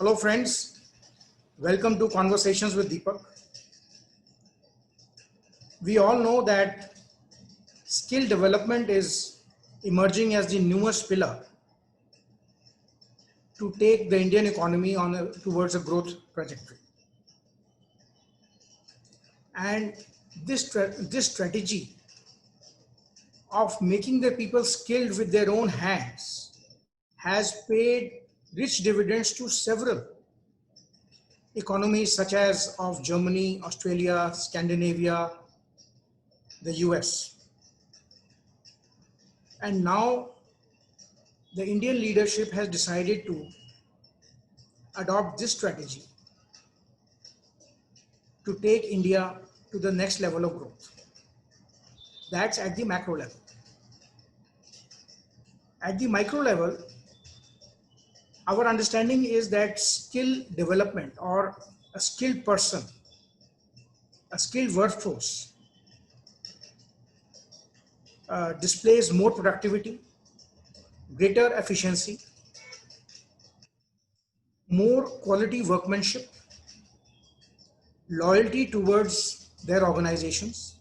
Hello friends, welcome to Conversations with Deepak. We all know that skill development is emerging as the newest pillar to take the Indian economy towards a growth trajectory. And this strategy of making the people skilled with their own hands has paid rich dividends to several economies such as of Germany, Australia, Scandinavia, the US. And now the Indian leadership has decided to adopt this strategy to take India to the next level of growth. That's at the macro level. At the micro level, our understanding is that skill development or a skilled person, a skilled workforce displays more productivity, greater efficiency, more quality workmanship, loyalty towards their organizations,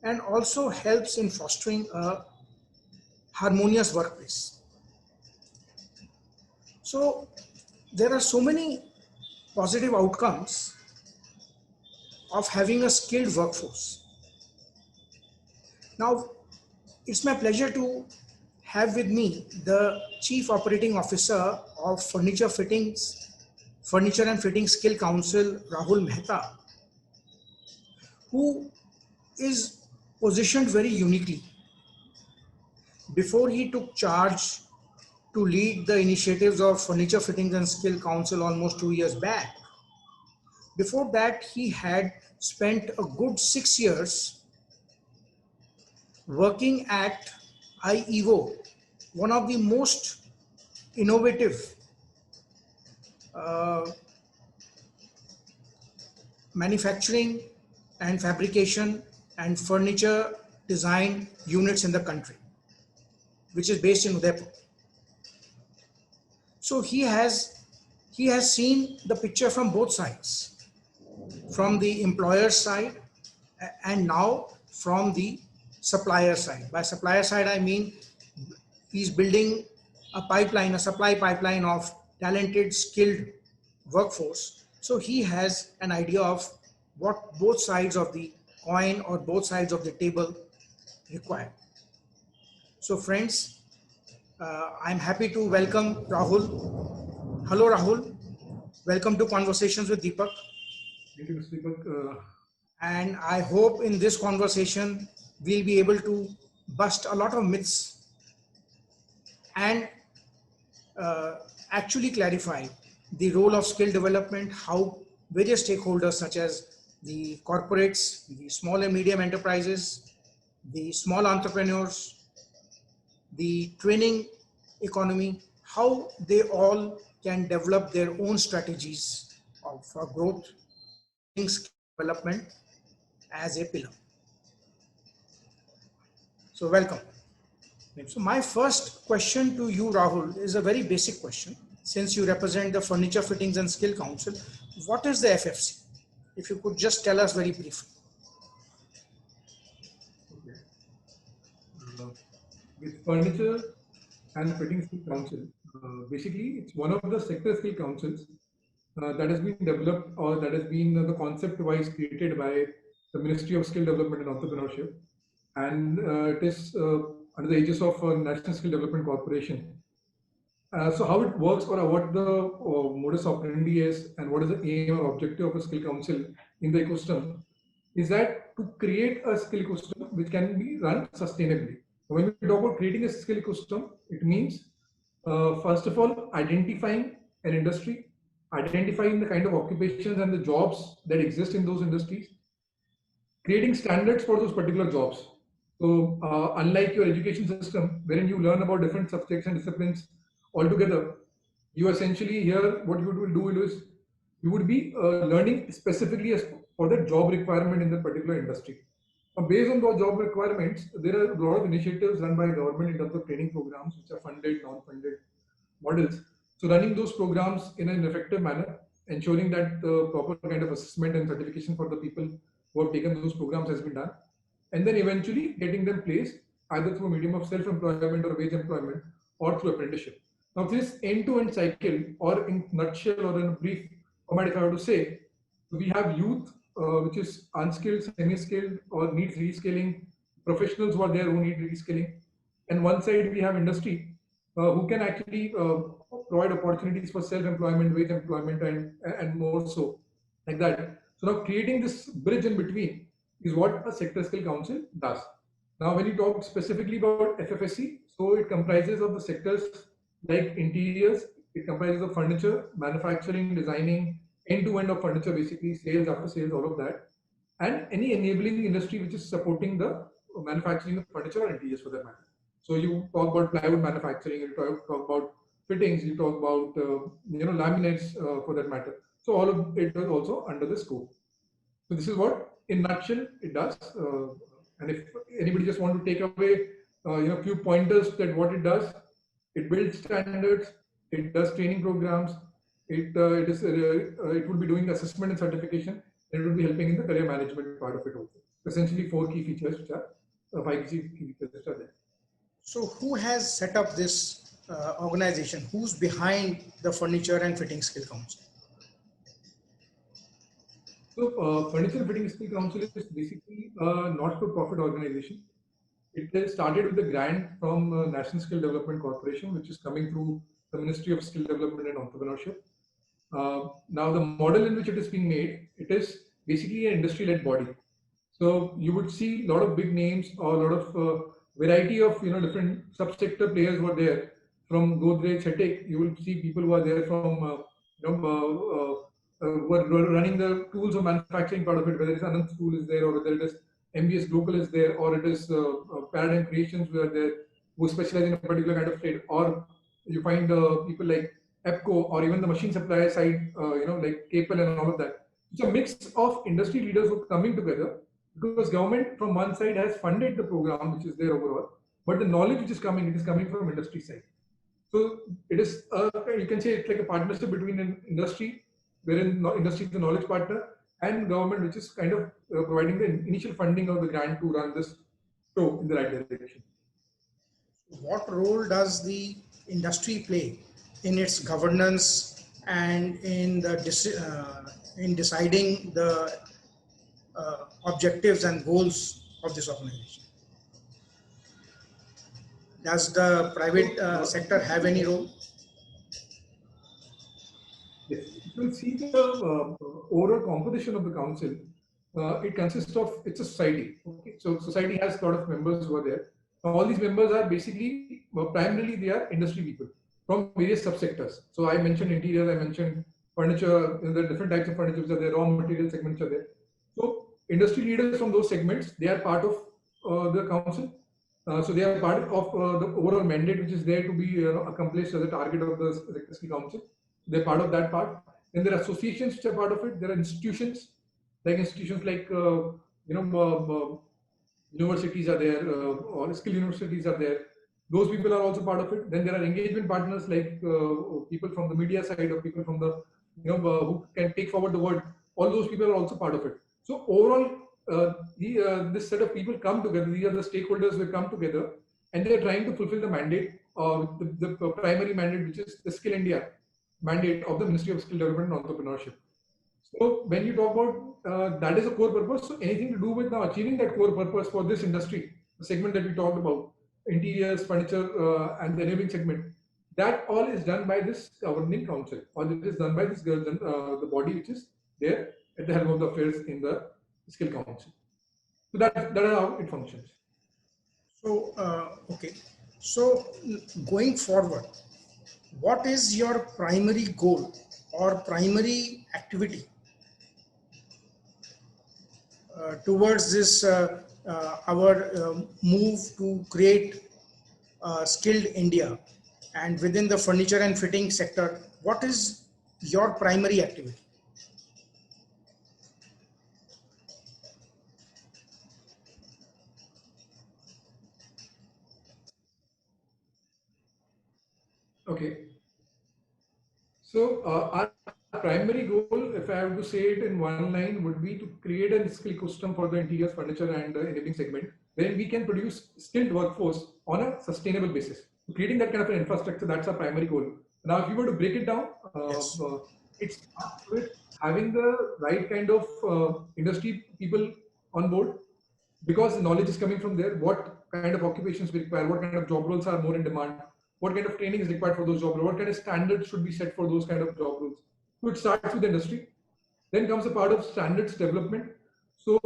and also helps in fostering a harmonious workplace. So there are so many positive outcomes of having a skilled workforce. Now, it's my pleasure to have with me the Chief Operating Officer of Furniture and Fitting Skill Council, Rahul Mehta, who is positioned very uniquely. Before he took charge to lead the initiatives of Furniture Fittings and Skill Council almost 2 years back, before that he had spent a good 6 years working at IEVO, one of the most innovative manufacturing and fabrication and furniture design units in the country, which is based in Udaipur. So he has seen the picture from both sides, from the employer side and now from the supplier side. By supplier side, I mean he's building a supply pipeline of talented, skilled workforce. So he has an idea of what both sides of the coin or both sides of the table require. So friends, I'm happy to welcome Rahul. Hello Rahul, welcome to Conversations with Deepak. Thank you, Mr. Deepak. And I hope in this conversation, we'll be able to bust a lot of myths and actually clarify the role of skill development, how various stakeholders such as the corporates, the small and medium enterprises, the small entrepreneurs, the training economy, how they all can develop their own strategies for growth, skill development as a pillar. So welcome. So my first question to you, Rahul, is a very basic question. Since you represent the Furniture Fittings and Skill Council, what is the FFC? If you could just tell us very briefly. Okay. With Furniture and Fitting Skill Council, basically it's one of the sector skill councils that has been developed, or that has been the concept-wise created by the Ministry of Skill Development and Entrepreneurship, and it is under the aegis of National Skill Development Corporation. So how it works, or what the modus operandi is, and what is the aim or objective of a skill council in the ecosystem, is that to create a skill ecosystem which can be run sustainably. When we talk about creating a skill ecosystem, it means first of all identifying an industry, identifying the kind of occupations and the jobs that exist in those industries, creating standards for those particular jobs. So unlike your education system, wherein you learn about different subjects and disciplines altogether, you essentially here what you will do is you would be learning specifically for the job requirement in the particular industry. Based on those job requirements, there are a lot of initiatives run by government in terms of training programs, which are funded, non-funded models, So running those programs in an effective manner, ensuring that the proper kind of assessment and certification for the people who have taken those programs has been done, and then eventually getting them placed either through a medium of self-employment or wage employment or through apprenticeship. Now, this end-to-end cycle, or in nutshell or in a brief format, if I were to say, we have youth, which is unskilled, semi-skilled, or needs reskilling, professionals who are there who need reskilling, and one side we have industry who can actually provide opportunities for self-employment, wage employment, and more so like that. So now creating this bridge in between is what a sector skill council does. Now, when you talk specifically about FFSC, so it comprises of the sectors like interiors, it comprises of furniture, manufacturing, designing, end-to-end of furniture, basically sales, after sales, all of that, and any enabling industry which is supporting the manufacturing of furniture or interiors for that matter. So you talk about plywood manufacturing, you talk about fittings, you talk about laminates for that matter. So all of it is also under the scope. So this is what, in nutshell, it does. And if anybody just want to take away, few pointers that what it does, it builds standards, it does training programs, it will be doing assessment and certification, and it will be helping in the career management part of it also. Essentially, 4 key features which are 5 key features which are there. So who has set up this organization? Who's behind the Furniture and Fitting Skill Council? So, Furniture and Fitting Skill Council is basically a not-for-profit organization. It has started with a grant from National Skill Development Corporation, which is coming through the Ministry of Skill Development and Entrepreneurship. Now, the model in which it is being made, it is basically an industry-led body. So you would see a lot of big names or a lot of variety of different subsector players who are there. From Godrej, Hetek, you will see people who are there from who are running the tools of manufacturing part of it. Whether it's Anand School is there, or whether it is MBS Global is there, or it is Paradigm Creations who are there, who specialize in a particular kind of trade, or you find people like EPCO, or even the machine supplier side, like Capel and all of that. It's a mix of industry leaders who are coming together, because government from one side has funded the program which is there overall, but the knowledge which is coming, it is coming from industry side. So it is, you can say it's like a partnership between an industry, wherein industry is the knowledge partner, and government, which is kind of providing the initial funding of the grant to run this show in the right direction. What role does the industry play in its governance and in the in deciding the objectives and goals of this organization? Does the private sector have any role? Yes, if you see the overall composition of the council, it consists of, it's a society. Okay, so society has a lot of members who are there. Now, all these members are basically, primarily they are industry people from various subsectors. So I mentioned interiors, I mentioned furniture, there are different types of furniture which are there, raw material segments are there. So industry leaders from those segments, they are part of the council. So they are part of the overall mandate which is there to be accomplished as a target of the Sector Council. They're part of that part. Then there are associations which are part of it. There are institutions like universities are there, or skill universities are there. Those people are also part of it. Then there are engagement partners like people from the media side, or people from the who can take forward the word. All those people are also part of it. So overall, this set of people come together. These are the stakeholders who come together, and they are trying to fulfill the mandate, the primary mandate, which is the Skill India mandate of the Ministry of Skill Development and Entrepreneurship. So when you talk about that is a core purpose, so anything to do with now achieving that core purpose for this industry, the segment that we talked about, interiors, furniture, and the enabling segment, that all is done by this governing council, or it is done by this the body which is there at the helm of the affairs in the skill council. So that is how it functions. So, okay. So going forward, what is your primary goal or primary activity towards this our move to create skilled India, and within the furniture and fitting sector, what is your primary activity? Okay. So our primary goal, if I have to say it in one line, would be to create a skill ecosystem for the interiors, furniture, and enabling segment, where we can produce skilled workforce on a sustainable basis. So creating that kind of an infrastructure, that's our primary goal. Now, if you were to break it down, Yes. it starts with having the right kind of industry people on board, because the knowledge is coming from there. What kind of occupations we require, what kind of job roles are more in demand, what kind of training is required for those job roles, what kind of standards should be set for those kind of job roles. So it starts with the industry. Then comes a part of standards development. So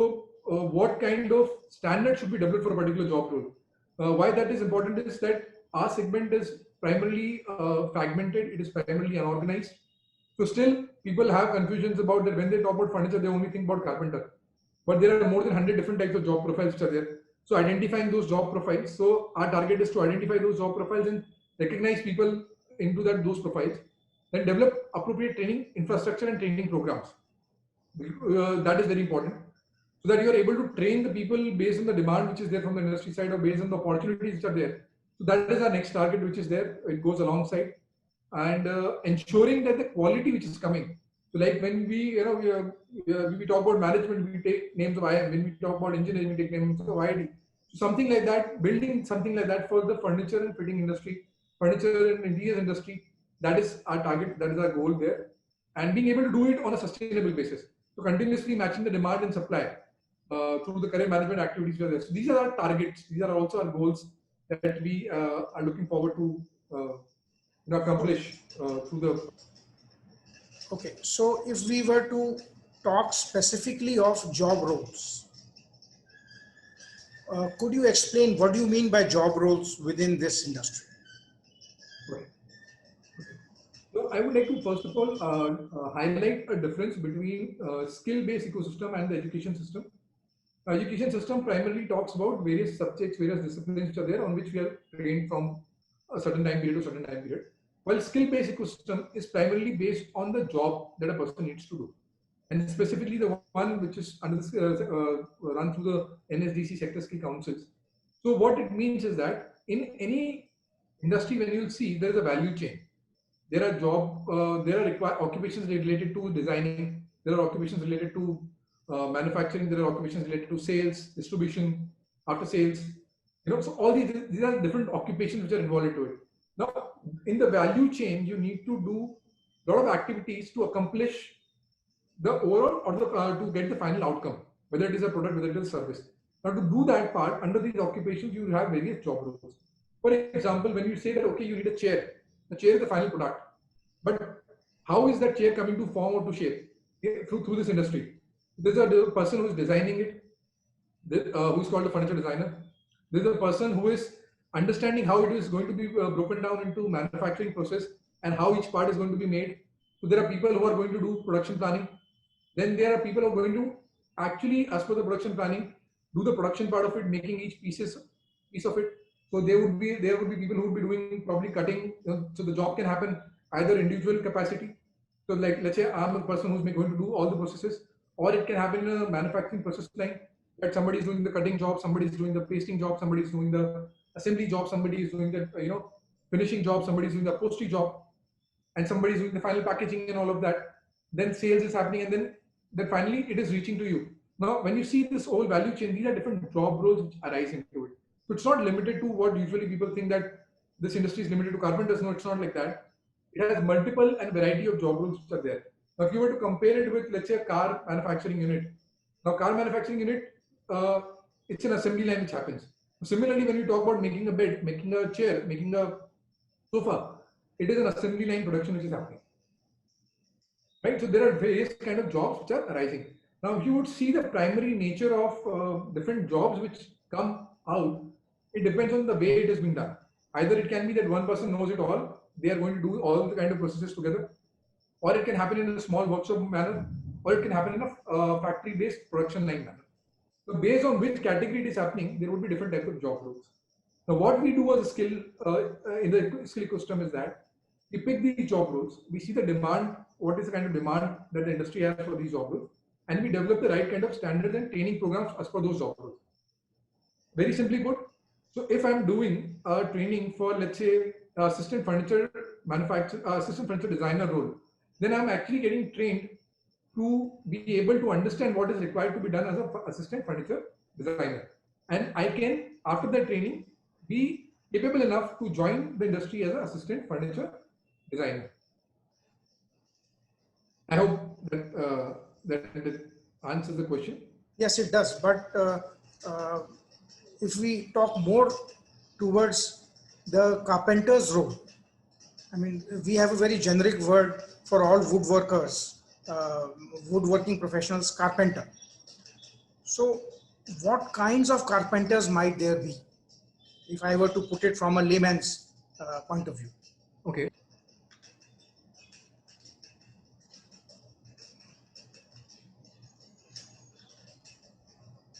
what kind of standards should be developed for a particular job role? Why that is important is that our segment is primarily fragmented, it is primarily unorganized. So still people have confusions about that. When they talk about furniture, they only think about carpenter. But there are more than 100 different types of job profiles which are there. So identifying those job profiles. So our target is to identify those job profiles and recognize people into those profiles. Then develop appropriate training infrastructure and training programs. That is very important. So that you are able to train the people based on the demand which is there from the industry side, or based on the opportunities which are there. So that is our next target which is there. It goes alongside, and ensuring that the quality which is coming. So like when we talk about management, we take names of IIM. When we talk about engineering, we take names of IIT. So something like that, building something like that for the furniture and fitting industry, furniture and interiors industry. That is our target. That is our goal there, and being able to do it on a sustainable basis. So continuously matching the demand and supply through the current management activities. So these are our targets. These are also our goals that we are looking forward to Okay. accomplish through the. Okay. So if we were to talk specifically of job roles, could you explain what do you mean by job roles within this industry? Okay. So I would like to first of all highlight a difference between skill-based ecosystem and the education system. Education system primarily talks about various subjects, various disciplines which are there on which we are trained from a certain time period to certain time period. While skill-based ecosystem is primarily based on the job that a person needs to do, and specifically the one which is under this, run through the NSDC sector skill councils. So what it means is that in any industry, when you'll see there is a value chain, there are occupations related to designing, there are occupations related to manufacturing, there are occupations related to sales, distribution, after sales. So all these are different occupations which are involved into it. Now, in the value chain, you need to do a lot of activities to accomplish the overall, or to get the final outcome, whether it is a product, whether it is a service. Now, to do that part under these occupations, you have various job roles. For example, when you say that okay, you need a chair, the chair is the final product, but how is that chair coming to form or to shape through this industry? There's a person who is designing it, who is called a furniture designer. There's a person who is understanding how it is going to be broken down into manufacturing process and how each part is going to be made. So there are people who are going to do production planning. Then there are people who are going to actually, as per the production planning, do the production part of it, making each piece of it. So there would be people who would be doing probably cutting. So the job can happen either individual capacity. So like let's say I'm a person who's going to do all the processes, or it can happen in a manufacturing process line that somebody is doing the cutting job, somebody is doing the pasting job, somebody is doing the assembly job, somebody is doing the finishing job, somebody is doing the upholstery job, and somebody is doing the final packaging and all of that. Then sales is happening, and then finally it is reaching to you. Now, when you see this whole value chain, these are different job roles which arise into it. So it's not limited to what usually people think that this industry is limited to carpenters. No, it's not like that. It has multiple and variety of job roles which are there. Now, if you were to compare it with, let's say, a car manufacturing unit. Now, car manufacturing unit, it's an assembly line which happens. Similarly, when you talk about making a bed, making a chair, making a sofa, it is an assembly line production which is happening. Right? So there are various kind of jobs which are arising. Now, if you would see the primary nature of different jobs which come out, it depends on the way it has been done. Either it can be that one person knows it all, they are going to do all the kind of processes together, or it can happen in a small workshop manner, or it can happen in a factory-based production line manner. So based on which category it is happening, there would be different types of job roles. Now, what we do as a skill in the skill ecosystem is that we pick these job roles, we see the demand, what is the kind of demand that the industry has for these job roles, and we develop the right kind of standards and training programs as per those job roles. Very simply put, so if I'm doing a training for, let's say, assistant furniture assistant furniture designer role, then I'm actually getting trained to be able to understand what is required to be done as an assistant furniture designer. And I can, after that training, be capable enough to join the industry as an assistant furniture designer. I hope that answers the question. Yes, it does. But if we talk more towards the carpenter's role, I mean, we have a very generic word for all woodworkers, woodworking professionals, carpenter. So what kinds of carpenters might there be, if I were to put it from a layman's point of view? Okay.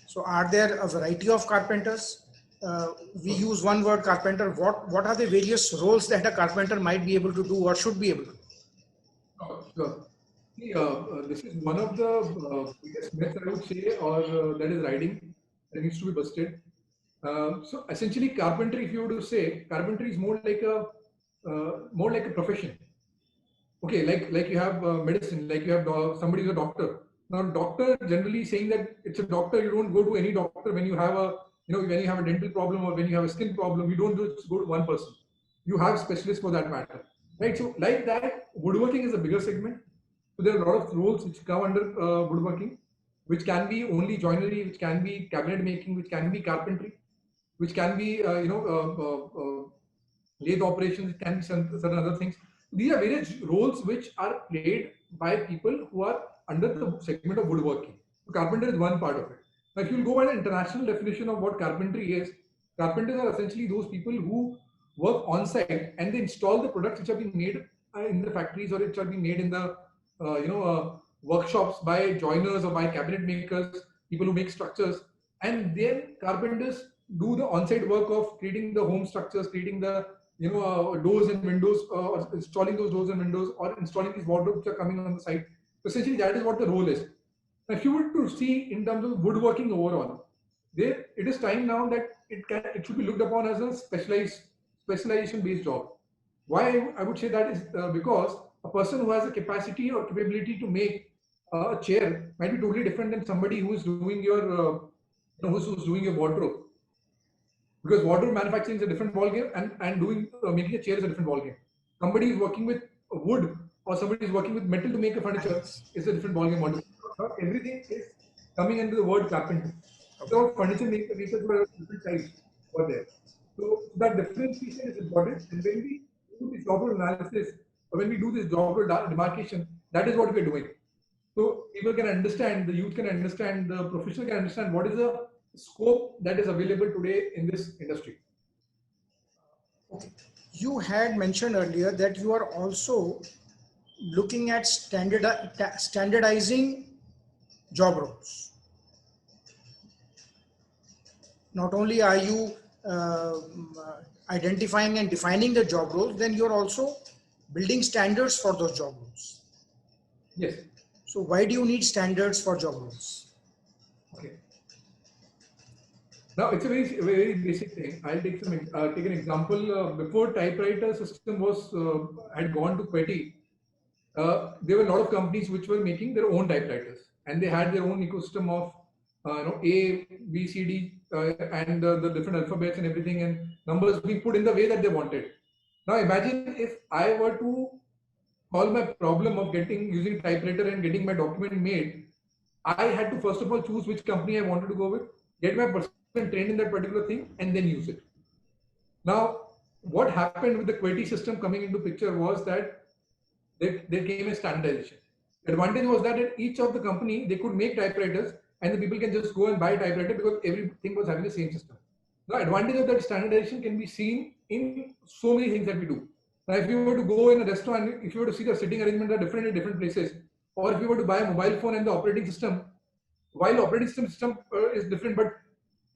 So are there a variety of carpenters? We use one word carpenter. What are the various roles that a carpenter might be able to do or should be able to do? Sure. See, this is one of the biggest myths I would say, or that is riding, that needs to be busted. So essentially, carpentry, if you were to say, carpentry is more like a profession. Okay, like you have medicine, like you have somebody who's a doctor. Now, doctor generally saying that it's a doctor. You don't go to any doctor when you have when you have a dental problem or when you have a skin problem. You don't just go to one person. You have specialists for that matter, right? So like that, woodworking is a bigger segment. So there are a lot of roles which come under woodworking, which can be only joinery, which can be cabinet making, which can be carpentry, which can be lathe operations, it can be certain other things. These are various roles which are played by people who are under the segment of woodworking. So carpenter is one part of it. Now, if you go by the international definition of what carpentry is, carpenters are essentially those people who work on site and they install the products which are being made in the factories or which are being made in the workshops by joiners or by cabinet makers, people who make structures, and then carpenters do the on-site work of creating the home structures, creating the doors and windows, or installing those doors and windows, or installing these wardrobes which are coming on the site. Essentially, that is what the role is. Now, if you were to see in terms of woodworking overall, it is time now that it should be looked upon as a specialization-based job. Why I would say that is because a person who has a capacity or capability to make a chair might be totally different than somebody who is doing your who's doing your wardrobe. Because wardrobe manufacturing is a different ballgame, and doing making a chair is a different ballgame. Somebody is working with wood or somebody is working with metal to make a furniture is a different ballgame. Everything is coming under the word carpentry. So furniture makers were different types over there. So that differentiation is important. And when we do this job role analysis, or when we do this job role demarcation, that is what we are doing. So people can understand, the youth can understand, the professional can understand what is the scope that is available today in this industry. Okay. You had mentioned earlier that you are also looking at standardizing job roles. Not only are you identifying and defining the job roles, then you're also building standards for those job roles. Yes. So why do you need standards for job roles? Okay. Now it's a very basic thing. I'll take an example. Before typewriter system had gone to QWERTY, there were a lot of companies which were making their own typewriters, and they had their own ecosystem of A, B, C, D, and the different alphabets and everything, and numbers being put in the way that they wanted. Now imagine if I were to solve my problem of using typewriter and getting my document made. I had to first of all choose which company I wanted to go with, get my person trained in that particular thing, and then use it. Now, what happened with the QWERTY system coming into picture was that there came a standardization. The advantage was that at each of the company, they could make typewriters and the people can just go and buy typewriter because everything was having the same system. The advantage of that standardization can be seen in so many things that we do. Now, if you were to go in a restaurant, if you were to see the sitting arrangements are different in different places, or if you were to buy a mobile phone and the operating system, while the operating system is different, but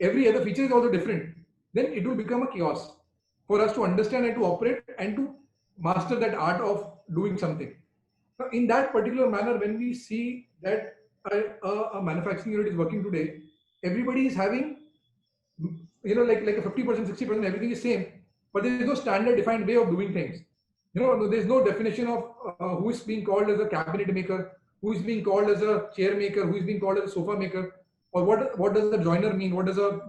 every other feature is also different, then it will become a chaos for us to understand and to operate and to master that art of doing something. Now, in that particular manner, when we see that a manufacturing unit is working today, everybody is having, like a 50%, 60%, everything is same, but there is no standard defined way of doing things. There's no definition of who is being called as a cabinet maker, who is being called as a chair maker, who is being called as a sofa maker, or what does a joiner mean? What does a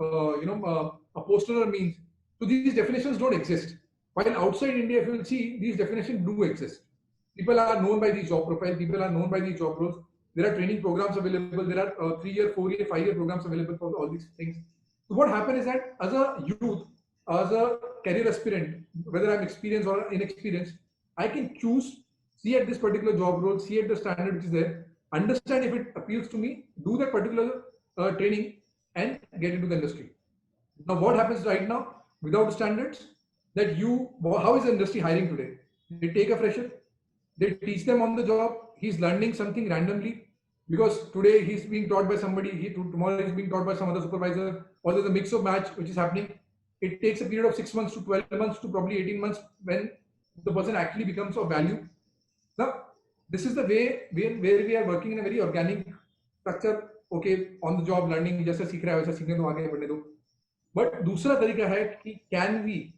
posterer means? So these definitions don't exist. While outside India, if you will see, these definitions do exist. People are known by these job profiles. People are known by these job roles. There are training programs available. There are 3-year, 4-year, 5-year programs available for all these things. So what happens is that as a youth, as a career aspirant, whether I'm experienced or inexperienced, I can choose, see at this particular job role, see at the standard which is there, understand if it appeals to me, do that particular training, and get into the industry. Now, what happens right now without standards? How is the industry hiring today? They take a fresher, they teach them on the job. He's learning something randomly because today he's being taught by somebody, tomorrow he's being taught by some other supervisor, or there's a mix of match which is happening. It takes a period of 6 months to 12 months to probably 18 months when the person actually becomes of value. Now, this is the way where we are working in a very organic structure. Okay, on the job learning, जैसा सीख रहा है वैसा सीखने दो, आगे बढ़ने दो. But दूसरा तरीका है कि can we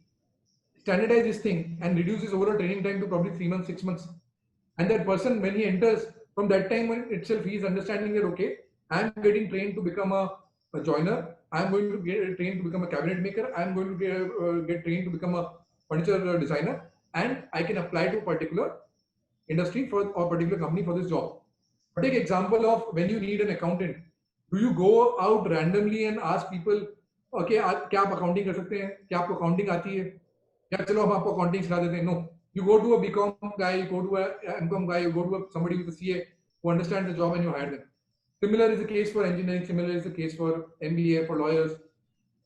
standardize this thing and reduce his overall training time to probably 3 months, 6 months, and that person when he enters, from that time on itself he is understanding that okay, I am getting trained to become a joiner, I am going to get trained to become a cabinet maker, I am going to get trained to become a furniture designer, and I can apply to a particular industry or particular company for this job. Take example of when you need an accountant. Do you go out randomly and ask people, okay, क्या आप accounting कर सकते हैं? क्या आपको accounting आती है? क्या चलो हम आपको accounting सिखा देते हैं? No. You go to a BCom guy, you go to a MCom guy, you go to somebody with a CA who understands the job and you hire them. Similar is the case for engineering. Similar is the case for MBA, for lawyers.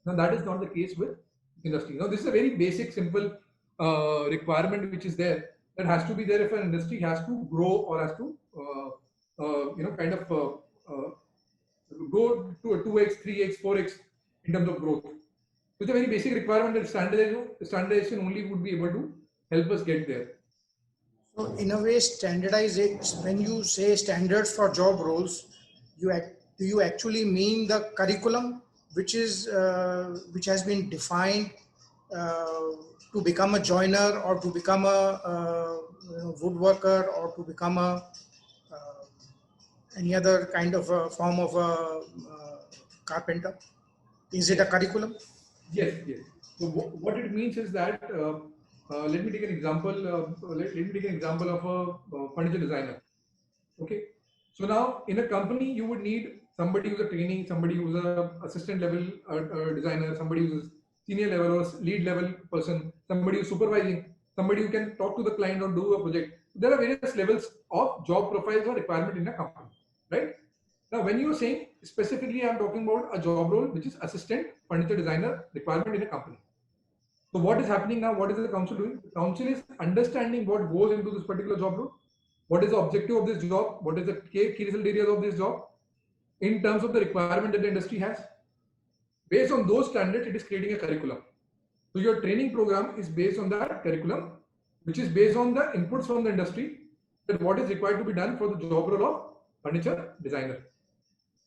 Now that is not the case with industry. Now this is a very basic, simple requirement which is there that has to be there if an industry has to grow or has to go to a 2x, 3x, 4x in terms of growth. So it's a very basic requirement that standardization only would be able to help us get there. So in a way, standardization, when you say standards for job roles, do you actually mean the curriculum which has been defined to become a joiner or to become a woodworker or to become any other kind of a form of a carpenter? Is it a curriculum? Yes. So what it means is that let me take an example. Let me take an example of a furniture designer. Okay. So now in a company you would need somebody who's a trainee, somebody who's a assistant level designer, somebody who's a senior level or lead level person, somebody who's supervising, somebody who can talk to the client or do a project. There are various levels of job profiles or requirement in a company, right? Now, when you are saying specifically, I'm talking about a job role which is assistant furniture designer requirement in a company. So what is happening now? What is the council doing? The council is understanding what goes into this particular job role. What is the objective of this job? What is the key result areas of this job in terms of the requirement that the industry has? Based on those standards, it is creating a curriculum. So your training program is based on that curriculum, which is based on the inputs from the industry, that what is required to be done for the job role of furniture designer.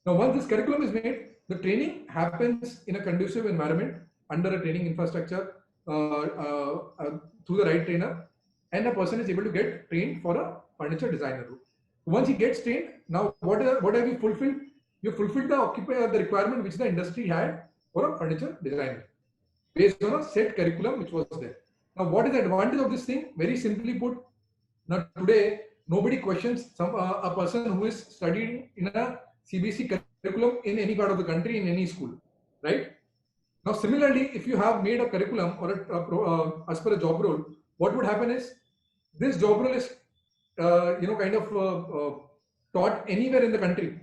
Now, once this curriculum is made, the training happens in a conducive environment under a training infrastructure through the right trainer, and a person is able to get trained for a furniture designer role. Once he gets trained, now what have you fulfilled? You fulfilled the requirement which the industry had for a furniture designer based on a set curriculum which was there. Now, what is the advantage of this thing? Very simply put, now today nobody questions a person who is studying in a CBSE curriculum in any part of the country, in any school, right? Now, similarly, if you have made a curriculum or as per a job role, what would happen is this job role is taught anywhere in the country.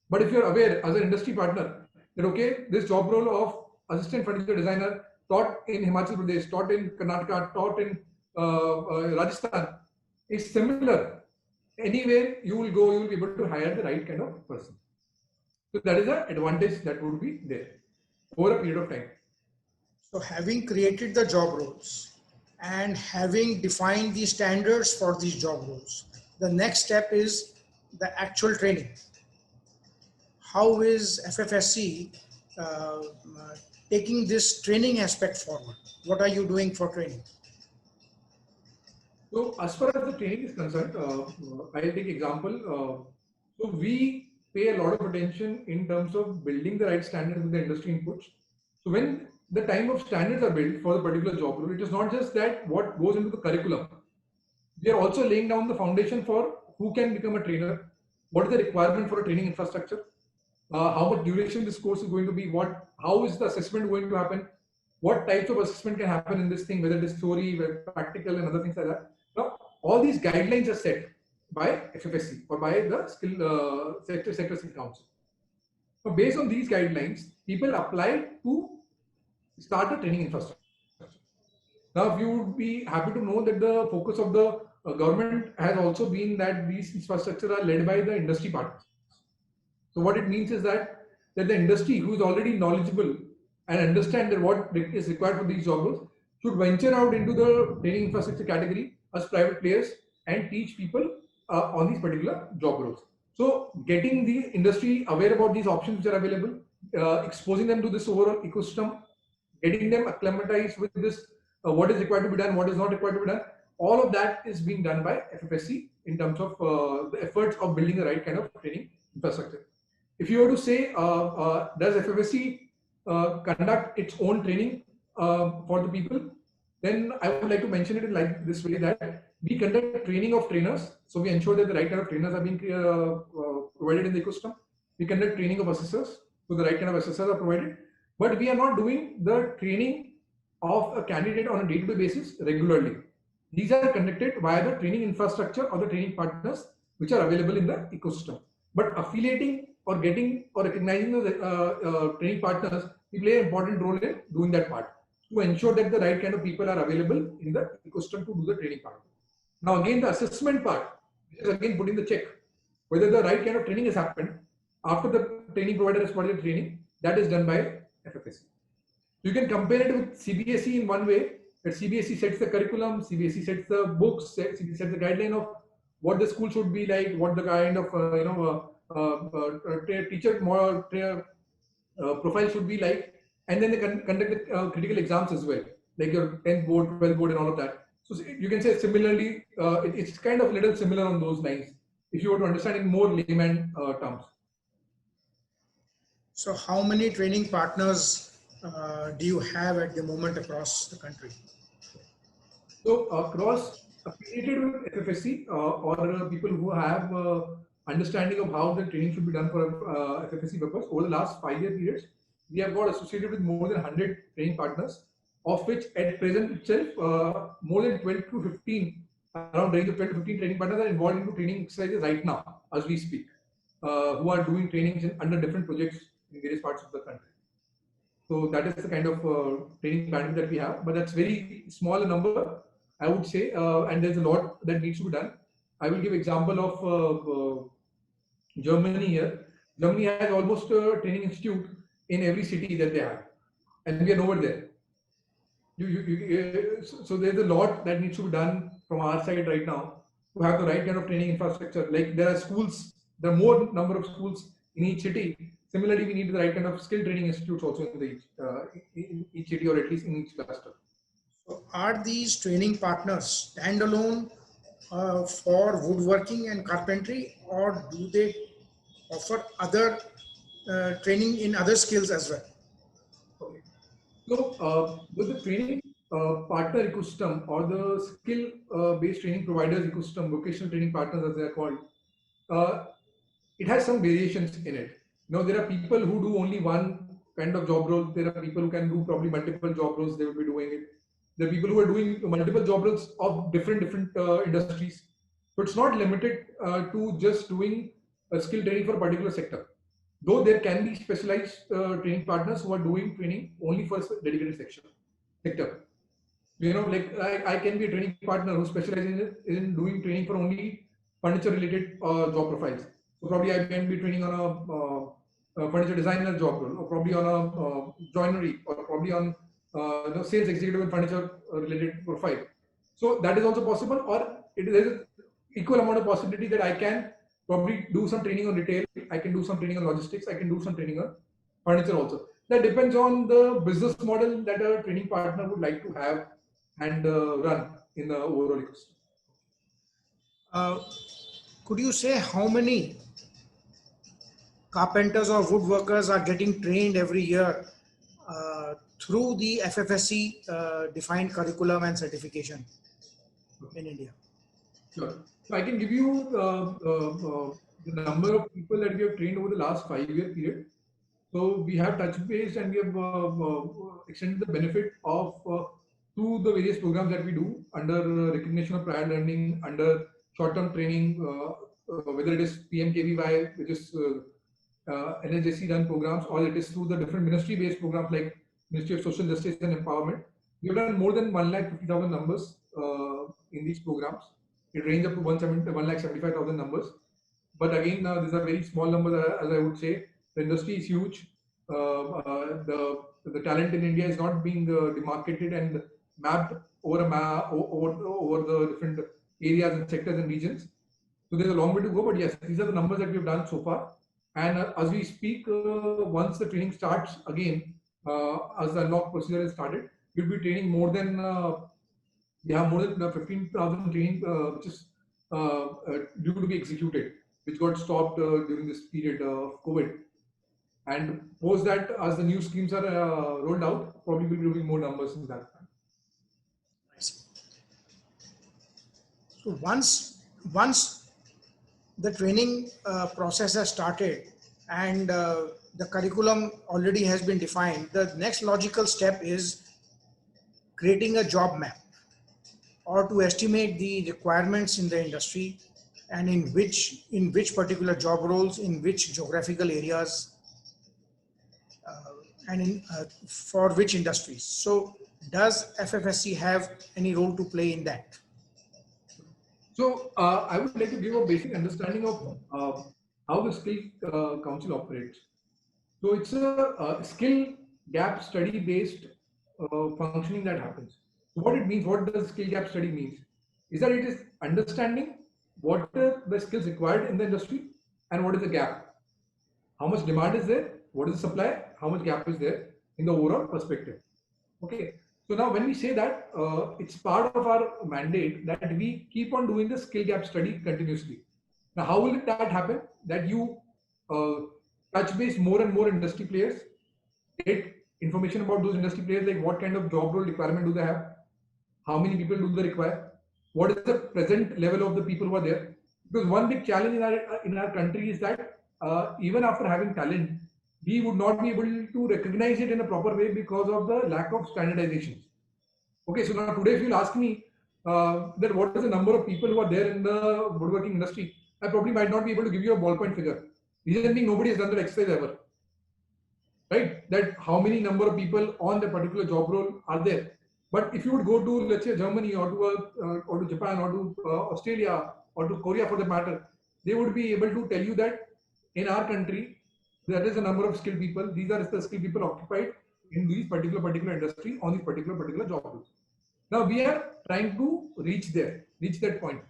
But if you're aware as an industry partner that okay, this job role of assistant furniture designer taught in Himachal Pradesh, taught in Karnataka, taught in Rajasthan is similar. Anywhere you will go, you will be able to hire the right kind of person. So that is the advantage that would be there over a period of time. So having created the job roles and having defined the standards for these job roles, the next step is the actual training. How is FFSC taking this training aspect forward? What are you doing for training? So as far as the training is concerned, I'll take example. So we pay a lot of attention in terms of building the right standards with the industry inputs. So when the time of standards are built for the particular job role, it is not just that what goes into the curriculum. We are also laying down the foundation for who can become a trainer, what is the requirement for a training infrastructure, how much duration this course is going to be, how is the assessment going to happen, what types of assessment can happen in this thing, whether it is theory, whether practical, and other things like that. Now, all these guidelines are set by FFSC or by the sector skill council. So based on these guidelines, people apply to start a training infrastructure. Now, you would be happy to know that the focus of the government has also been that these infrastructure are led by the industry partners. So what it means is that the industry who is already knowledgeable and understand that what is required for these job roles should venture out into the training infrastructure category as private players and teach people on these particular job roles. So getting the industry aware about these options which are available, exposing them to this overall ecosystem, getting them acclimatized with this, what is required to be done, what is not required to be done, all of that is being done by FFSC in terms of the efforts of building the right kind of training infrastructure. If you were to say, does FFSC conduct its own training for the people, then I would like to mention it in like this way, that we conduct training of trainers. So we ensure that the right kind of trainers are being provided in the ecosystem. We conduct training of assessors, so the right kind of assessors are provided. But we are not doing the training of a candidate on a day-to-day basis regularly. These are conducted via the training infrastructure or the training partners which are available in the ecosystem. But affiliating or getting or recognizing the training partners, we play an important role in doing that part to ensure that the right kind of people are available in the ecosystem to do the training part. Now again, the assessment part is again putting the check whether the right kind of training has happened after the training provider has provided training. That is done by FFSC. You can compare it with CBSE in one way, that CBSE sets the curriculum, CBSE sets the books, sets the guideline of what the school should be like, what the kind of teacher profile should be like, and then they conduct the critical exams as well, like your 10th board, 12th board, and all of that. So you can say similarly, it's kind of a little similar on those lines, if you were to understand in more layman terms. So how many training partners do you have at the moment across the country? So across affiliated with FFSC or people who have understanding of how the training should be done for FFSC purpose, over the last 5-year periods, we have got associated with more than 100 training partners, of which at present itself, more than 12 to 15, around range of 12 to 15 training partners are involved into training exercises right now as we speak, who are doing trainings under different projects in various parts of the country. So that is the kind of training bandwidth that we have, but that's very small a number, I would say, and there's a lot that needs to be done. I will give example of Germany here. Germany has almost a training institute in every city that they have, and we are nowhere there. So there's a lot that needs to be done from our side right now to have the right kind of training infrastructure. Like there are schools, there are more number of schools in each city. Similarly, we need the right kind of skill training institutes also in each city, or at least in each cluster. So are these training partners standalone for woodworking and carpentry, or do they offer other training in other skills as well? Okay. So with the training partner ecosystem or the skill-based training providers ecosystem, vocational training partners as they are called, it has some variations in it. You know, there are people who do only one kind of job role. There are people who can do probably multiple job roles. They will be doing it. There are people who are doing multiple job roles of different industries. So it's not limited to just doing a skill training for a particular sector. Though there can be specialized training partners who are doing training only for a dedicated sector. You know, like I can be a training partner who specializes in doing training for only furniture related job profiles. So probably I can be training on a furniture designer job role, or probably on a joinery, or probably on sales executive and furniture related profile. So that is also possible, or there is equal amount of possibility that I can probably do some training on retail, I can do some training on logistics, I can do some training on furniture also. That depends on the business model that a training partner would like to have and run in the overall ecosystem. Uh, could you say how many carpenters or woodworkers are getting trained every year through the FFSC defined curriculum and certification in India? Sure. So I can give you the number of people that we have trained over the last 5-year period. So we have touch base and we have extended the benefit of to the various programs that we do under recognition of prior learning, under short-term training, whether it is PMKVY, which is NHSC run programs, or it is through the different ministry-based programs like Ministry of Social Justice and Empowerment. We have done more than 150,000 numbers in these programs. It ranges up to 175,000 numbers. But again, these are very small numbers, as I would say. The industry is huge. The talent in India is not being demarcated and mapped over the different areas and sectors and regions. So there's a long way to go. But yes, these are the numbers that we've done so far. And as we speak, once the training starts again, as the unlock procedure is started, we'll be training more than we have more than 15,000 training, which is due to be executed, which got stopped during this period of COVID. And post that, as the new schemes are rolled out, probably we'll be doing more numbers in that time. So once the training process has started and the curriculum already has been defined, the next logical step is creating a job map, or to estimate the requirements in the industry and in which particular job roles, in which geographical areas, and for which industries. So does FFSC have any role to play in that? So I would like to give a basic understanding of how the Skill Council operates. So it's a skill gap study based functioning that happens. So what it means, what does skill gap study means, is that it is understanding what are the skills required in the industry and what is the gap. How much demand is there? What is the supply? How much gap is there in the overall perspective? Okay. So now when we say that, it's part of our mandate that we keep on doing the skill gap study continuously. Now, how will that happen? That you touch base more and more industry players, get information about those industry players, like what kind of job role requirement do they have, how many people do they require, what is the present level of the people who are there. Because one big challenge in our country is that even after having talent, we would not be able to recognize it in a proper way because of the lack of standardization. Okay, so now today if you'll ask me that what is the number of people who are there in the woodworking industry, I probably might not be able to give you a ballpoint figure. Reason being, nobody has done that exercise ever. Right? That how many number of people on the particular job role are there. But if you would go to, let's say, Germany or to Japan or to Australia or to Korea for that matter, they would be able to tell you that in our country, there is a number of skilled people. These are the skilled people occupied in these particular industry on these particular job roles. Now we are trying to reach that point.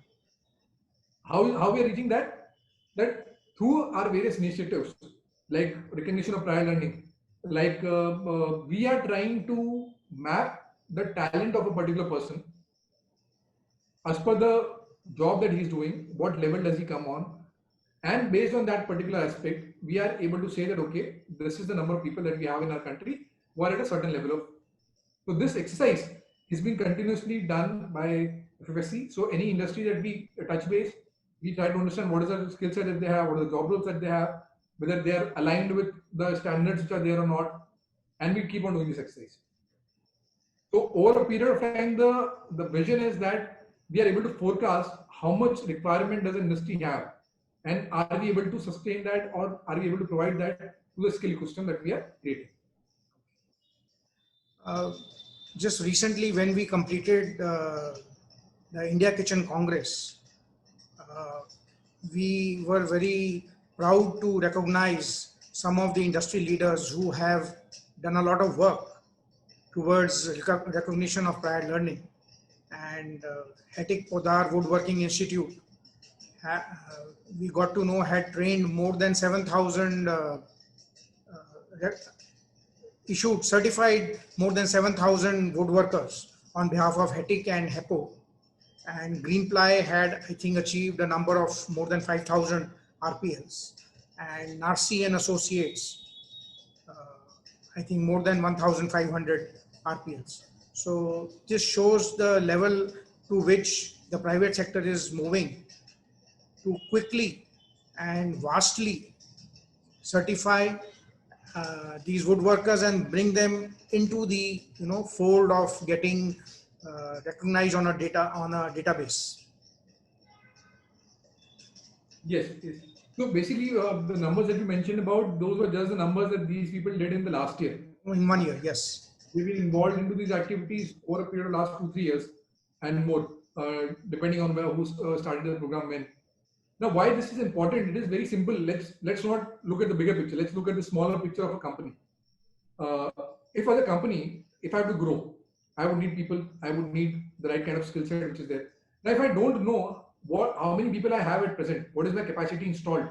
How we are reaching that? That through our various initiatives, like recognition of prior learning, like we are trying to map the talent of a particular person as per the job that he's doing, what level does he come on, and based on that particular aspect, we are able to say that, okay, this is the number of people that we have in our country who are at a certain level of. So this exercise has been continuously done by FFSC. So any industry that we touch base, we try to understand what is the skill set that they have, what are the job roles that they have, whether they are aligned with the standards which are there or not, and we keep on doing this exercise. So over a period of time, the vision is that we are able to forecast how much requirement does an industry have, and are we able to sustain that, or are we able to provide that to the skill ecosystem that we are creating. Just recently, when we completed the India Kitchen Congress, we were very proud to recognize some of the industry leaders who have done a lot of work towards recognition of prior learning. And Hetik Podar Woodworking Institute, we got to know, had trained more than 7,000, certified more than 7,000 woodworkers on behalf of Hetik and HEPO. and Greenply had, I think, achieved a number of more than 5,000 RPLs, and Narsi and Associates, uh, I think more than 1,500 RPLs. So this shows the level to which the private sector is moving to quickly and vastly certify these woodworkers and bring them into the fold of getting recognized on a database. Yes, yes. So basically, the numbers that you mentioned about, those were just the numbers that these people did in the last year. In 1 year, yes. We've been involved into these activities over a period of last 2-3 years and more, depending on who started the program when. Now, why this is important? It is very simple. Let's not look at the bigger picture. Let's look at the smaller picture of a company. Uh, if as a company, if I have to grow, I would need people. I would need the right kind of skill set which is there. Now, if I don't know how many people I have at present, what is my capacity installed,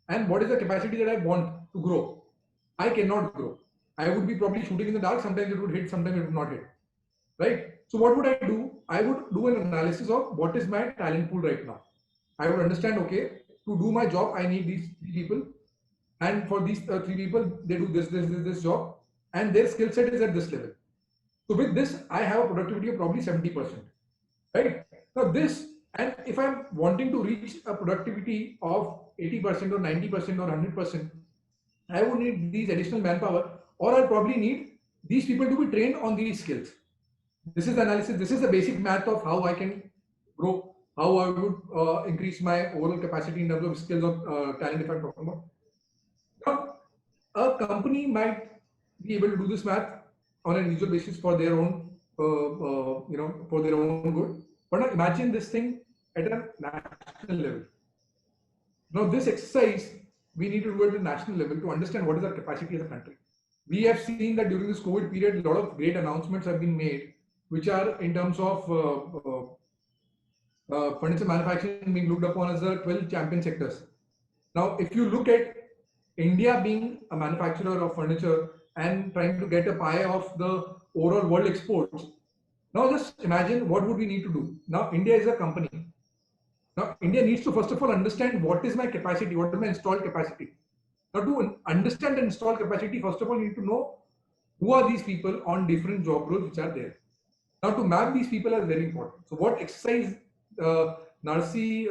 and what is the capacity that I want to grow, I cannot grow. I would be probably shooting in the dark. Sometimes it would hit, sometimes it would not hit. Right? So what would I do? I would do an analysis of what is my talent pool right now. I would understand, okay, to do my job, I need these 3 people. And for these 3 people, they do this job. And their skill set is at this level. So with this, I have a productivity of probably 70%. Right? Now this, and if I'm wanting to reach a productivity of 80% or 90% or 100%, I would need these additional manpower, or I'll probably need these people to be trained on these skills. This is the analysis. This is the basic math of how I can grow, how I would increase my overall capacity in terms of skills or talent if I'm talking about. Now, a company might be able to do this math on an individual basis for their own, for their own good. But now imagine this thing at a national level. Now, this exercise we need to do at the national level to understand what is our capacity as a country. We have seen that during this COVID period, a lot of great announcements have been made, which are in terms of furniture manufacturing being looked upon as the 12 champion sectors. Now, if you look at India being a manufacturer of furniture and trying to get a pie of the overall world exports, now just imagine what would we need to do. Now, India is a company. Now, India needs to first of all understand what is my capacity, what is my installed capacity. Now, to understand the installed capacity, first of all, you need to know who are these people on different job roles which are there. Now, to map these people is very important. So, what exercise Narsi,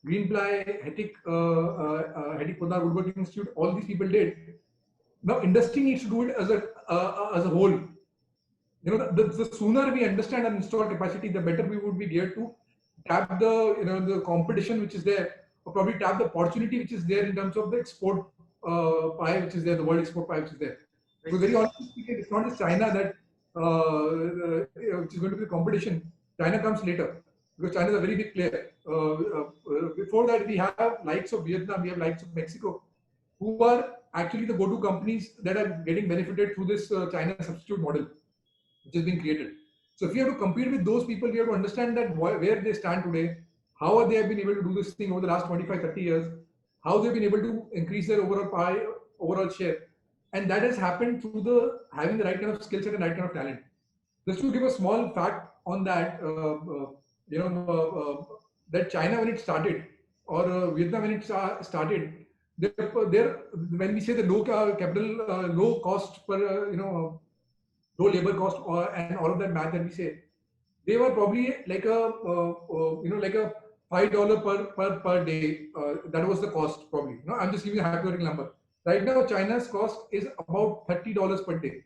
Greenply, Hetik Poddar Woodworking Institute, all these people did. Now, industry needs to do it as a whole. You know, the sooner we understand our installed capacity, the better we would be geared to tap the competition which is there, or probably tap the opportunity which is there in terms of the export pie which is there, the world export pie which is there. So very honestly speaking, it's not just China that which is going to be the competition. China comes later because China is a very big player. Before that, we have likes of Vietnam, we have likes of Mexico, who are actually the go-to companies that are getting benefited through this China substitute model, which has been created. So if you have to compete with those people, you have to understand that where they stand today, how they have been able to do this thing over the last 25, 30 years, how they've been able to increase their overall pie, overall share. And that has happened through having the right kind of skill set and right kind of talent. Just to give a small fact on that, that China when it started, or Vietnam when it started, when we say the low capital, low cost per, low labor cost and all of that math that we say, they were probably like a $5 per day. That was the cost probably. I'm just giving a hypothetical number. Right now, China's cost is about $30 per day.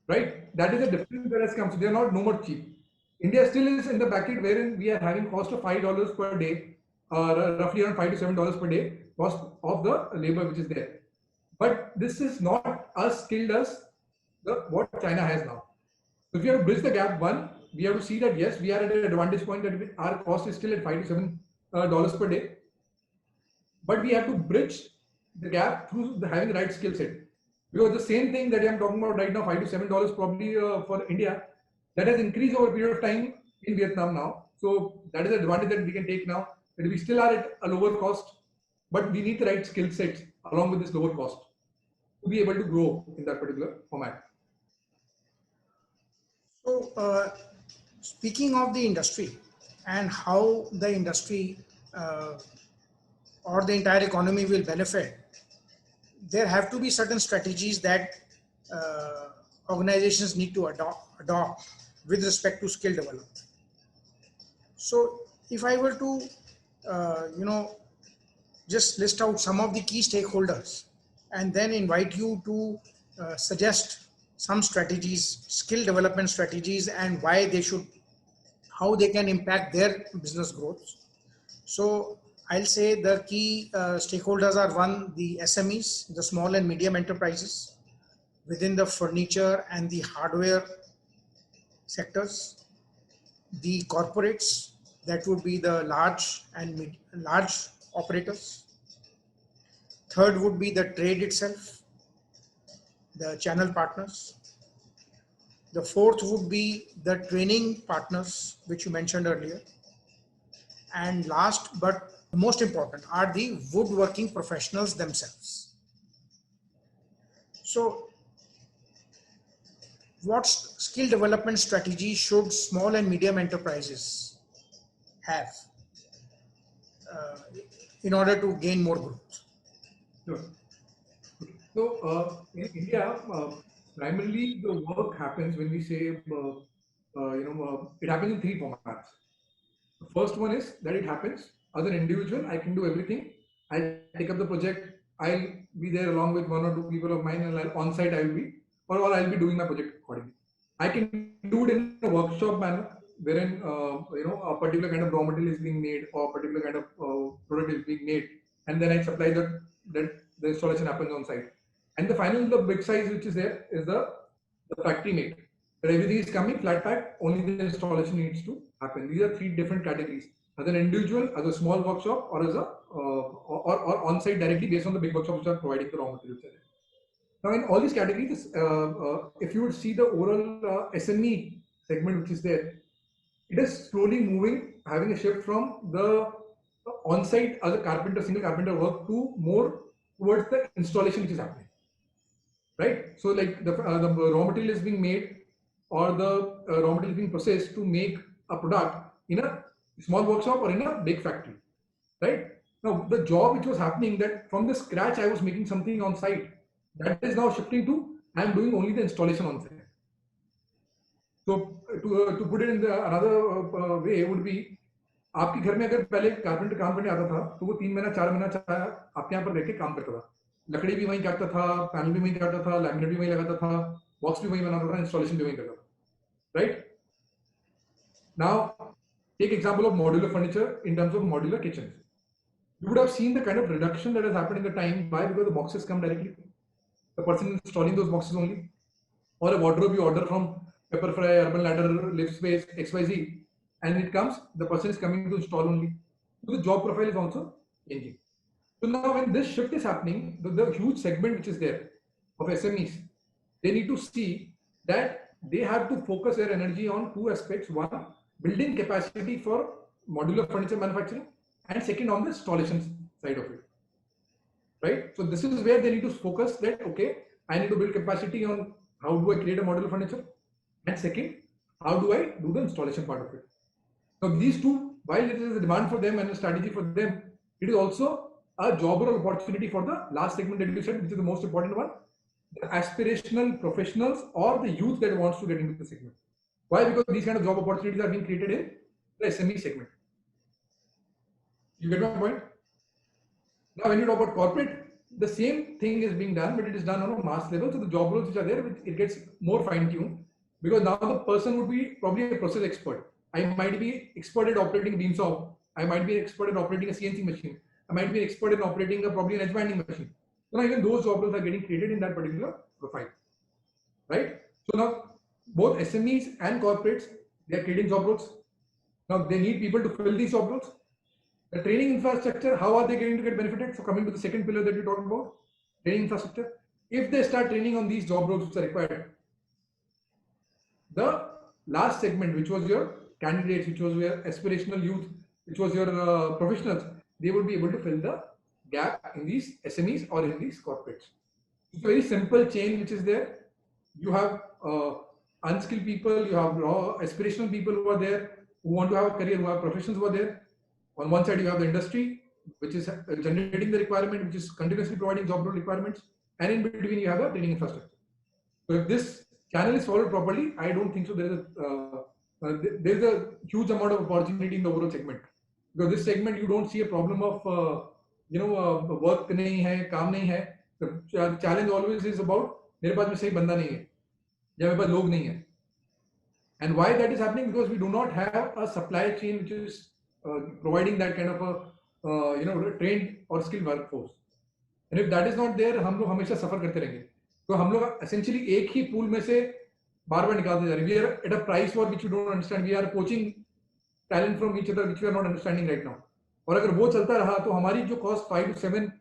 Right? That is a difference that has come. So they are not no more cheap. India still is in the bracket wherein we are having cost of $5 per day, roughly around $5 to $7 per day cost of the labor which is there. But this is not as skilled as what China has now. So if you have to bridge the gap, one, we have to see that yes, we are at an advantage point that our cost is still at $5 to $7 per day. But we have to bridge the gap through having the right skill set. Because the same thing that I'm talking about right now, $5 to $7 probably for India, that has increased over a period of time in Vietnam now. So that is the advantage that we can take now. That we still are at a lower cost, but we need the right skill sets along with this lower cost to be able to grow in that particular format. So Speaking of the industry and how the industry or the entire economy will benefit, there have to be certain strategies that uh, organizations need to adopt with respect to skill development. So if I were to, just list out some of the key stakeholders and then invite you to suggest some strategies, skill development strategies, and why they should, how they can impact their business growth. So I'll say the key stakeholders are: one, the SMEs, the small and medium enterprises within the furniture and the hardware sectors; the corporates, that would be the large operators; third would be the trade itself, the channel partners; the fourth would be the training partners, which you mentioned earlier; and last but most important are the woodworking professionals themselves. So what skill development strategy should small and medium enterprises have uh, in order to gain more growth? Sure. So in India, primarily the work happens when we say, it happens in three formats. The first one is that it happens as an individual. I can do everything. I'll take up the project. I'll be there along with one or two people of mine, and on site I will be, or I'll be doing my project accordingly. I can do it in a workshop manner, wherein a particular kind of raw material is being made, or a particular kind of product is being made, and then I supply that the installation happens on site. And the final, the big size which is there is the factory made. But everything is coming flat pack, only the installation needs to happen. These are three different categories: as an individual, as a small workshop, or as a or on site directly based on the big workshops which are providing the raw materials. Now, in all these categories, if you would see the overall SME segment which is there, it is slowly moving, having a shift from the on-site as a carpenter, single carpenter work to more towards the installation which is happening. Right? So, like the raw material is being made, or the raw material is being processed to make a product in a small workshop or in a big factory. Right? Now, the job which was happening, that from the scratch I was making something on site, that is now shifting to I am doing only the installation on site. So to put it in the another way would be, आपके घर में अगर पहले carpenter काम करने आता था तो वो 3 महीना 4 महीना आपके यहाँ पर रह के काम करता था, लकड़ी भी वहीं काटता था, पैनल भी वहीं काटता था, लैमिनेट भी वहीं लगाता था, बॉक्स भी वहीं बनाता था, इंस्टॉलेशन भी वहीं करता था. Right? Now take example of modular furniture in terms of modular kitchens. You would have seen the kind of reduction that has happened in the time. Why? Because the boxes come directly. The person installing those boxes only, or a wardrobe you order from Pepperfry, Urban Ladder, Livspace, XYZ, and it comes, the person is coming to install only. So the job profile is also changing. So now when this shift is happening, the huge segment which is there of SMEs, they need to see that they have to focus their energy on two aspects. One, building capacity for modular furniture manufacturing, and second, on the installation side of it. Right? So this is where they need to focus that, okay, I need to build capacity on how do I create a modular furniture, and second, how do I do the installation part of it. Now these two, while it is a demand for them and a strategy for them, it is also a job or opportunity for the last segment that you said, which is the most important one, the aspirational professionals or the youth that wants to get into the segment. Why? Because these kind of job opportunities are being created in the SME segment. You get my point? Now, when you talk about corporate, the same thing is being done, but it is done on a mass level. So the job roles which are there, it gets more fine-tuned, because now the person would be probably a process expert. I might be expert at operating a beam saw. I might be expert at operating a CNC machine. I might be expert in operating probably an edge banding machine. So now even those job roles are getting created in that particular profile, right? So now both SMEs and corporates, they are creating job roles. Now they need people to fill these job roles. The training infrastructure, how are they going to get benefited? So coming to the second pillar that you talked about, training infrastructure. If they start training on these job roles which are required, the last segment, which was your candidates, which was your aspirational youth, which was your professionals, they would be able to fill the gap in these SMEs or in these corporates. It's a very simple chain which is there. You have unskilled people, you have raw aspirational people who are there, who want to have a career, who have professions who are there. On one side, you have the industry, which is generating the requirement, which is continuously providing job role requirements. And in between, you have the training infrastructure. So if this channel is followed properly, I don't think so. There is a huge amount of opportunity in the overall segment. Because this segment, you don't see a problem of work nahi hai, kaam nahi hai. The challenge always is about मेरे पास में सही बंदा नहीं है या मेरे पास लोग नहीं है. And why that is happening? Because we do not have a supply chain which is providing that kind of a trained or skilled workforce. And if that is not there, हम लोग हमेशा सफर करते रहेंगे. तो हम लोग essentially एक ही pool में से बार-बार निकालते जा रहे हैं. We are at a price war which we don't understand. We are poaching talent from each other which we are not understanding right now. और अगर वो चलता रहा तो हमारी जो cost 5 to 7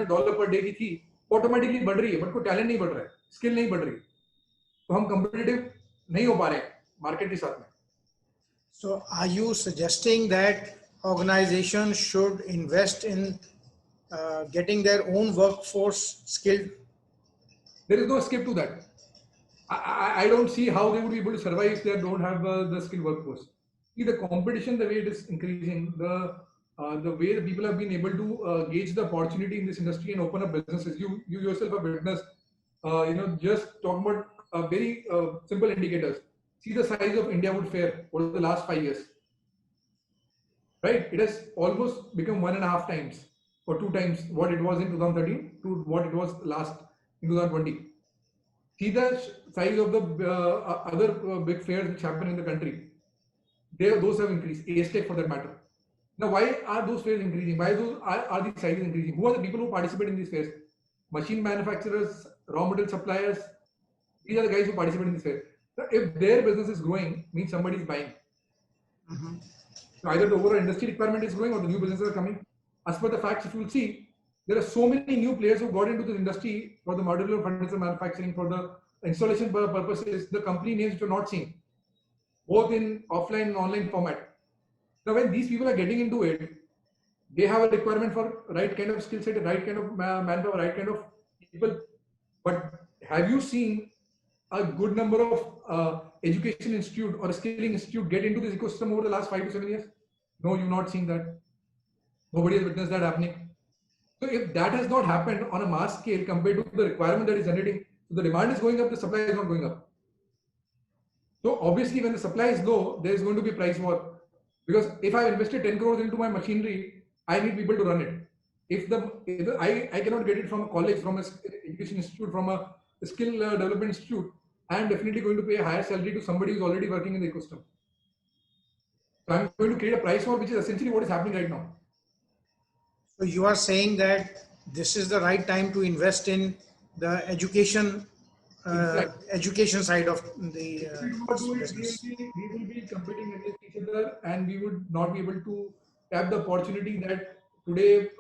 dollar per day की थी, ऑटोमेटिकली बढ़ रही है, बट कोई टैलेंट नहीं बढ़ रहा है, स्किल नहीं बढ़ रही, तो हम कंपिटिटिव नहीं हो पा रहे मार्केट के साथ में. So are you suggesting that organizations should invest in getting their own workforce skilled? There is no escape to that. I don't see how they would be able to survive if they don't have the skilled workforce. See, the competition, the way it is increasing, the way the people have been able to gauge the opportunity in this industry and open up businesses. You yourself have witnessed, just talking about very simple indicators. See the size of India wood fair over the last 5 years. Right? It has almost become 1.5 times or 2 times what it was in 2013 to what it was last in 2020. See the size of the other big fairs which happen in the country. Those have increased. ASTEC for that matter. Now, why are those fairs increasing? Why are these sizes increasing? Who are the people who participate in these fairs? Machine manufacturers, raw material suppliers. These are the guys who participate in these fairs. So if their business is growing, means somebody is buying. Mm-hmm. So either the overall industry requirement is growing or the new businesses are coming. As per the facts, if you will see, there are so many new players who got into this industry for the modular furniture manufacturing, for the installation purposes, the company names which are not seen, both in offline and online format. Now, when these people are getting into it, they have a requirement for right kind of skill set, right kind of manpower, right kind of people. But have you seen a good number of education institute or a skilling institute get into this ecosystem over the last 5 to 7 years? No, you've not seen that. Nobody has witnessed that happening. So if that has not happened on a mass scale compared to the requirement that is generating, so the demand is going up, the supply is not going up. So obviously when the supply is low, there is going to be price war. Because if I invested 10 crores into my machinery, I need people to run it. If I cannot get it from a college, from an education institute, from a skill development institute, I am definitely going to pay a higher salary to somebody who is already working in the ecosystem. So I'm going to create a price war, which is essentially what is happening right now. So you are saying that this is the right time to invest in the education education side of the business. We will be competing against each other, and we would not be able to tap the opportunity that today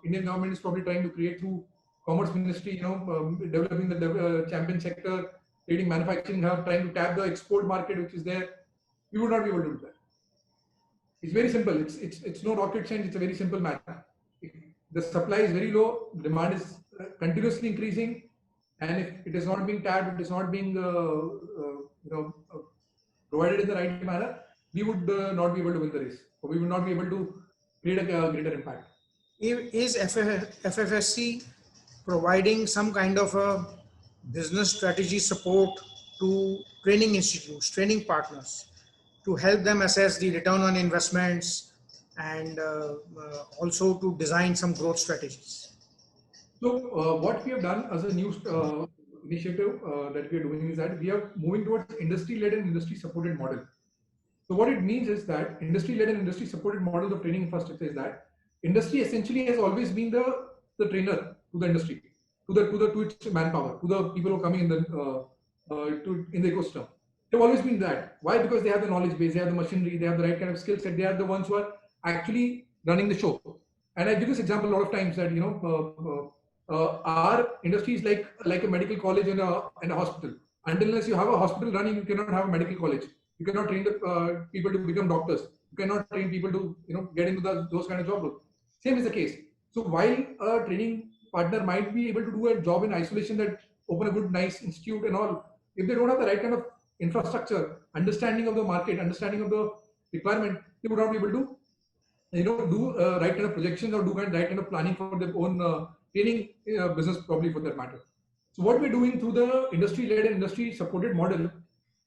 Indian government is probably trying to create through Commerce Ministry, developing the champion sector, creating manufacturing hub, trying to tap the export market which is there. We would not be able to do that. It's very simple. It's no rocket science. It's a very simple matter. The supply is very low, demand is continuously increasing, and if it is not being tapped, it is not being provided in the right manner, we would not be able to win the race, or we would not be able to create a greater impact. Is FFSC providing some kind of a business strategy support to training institutes, training partners, to help them assess the return on investments and also to design some growth strategies? So what we have done as a new initiative that we are doing is that we are moving towards industry-led and industry-supported model. So what it means is that industry-led and industry-supported model of training infrastructure is that industry essentially has always been the trainer to the industry, to its manpower, to the people who are coming in the in the ecosystem. They've always been that. Why? Because they have the knowledge base, they have the machinery, they have the right kind of skill set. They are the ones who are actually running the show. And I give this example a lot of times that our industry is like a medical college and a hospital. Unless you have a hospital running, you cannot have a medical college. You cannot train the people to become doctors. You cannot train people to get into those kind of job roles. Same is the case. So while a training partner might be able to do a job in isolation, that open a good nice institute and all, if they don't have the right kind of infrastructure, understanding of the market, understanding of the requirement, they would not be able to, do right kind of projections or do right kind of planning for their own training business, probably for that matter. So what we're doing through the industry-led and industry-supported model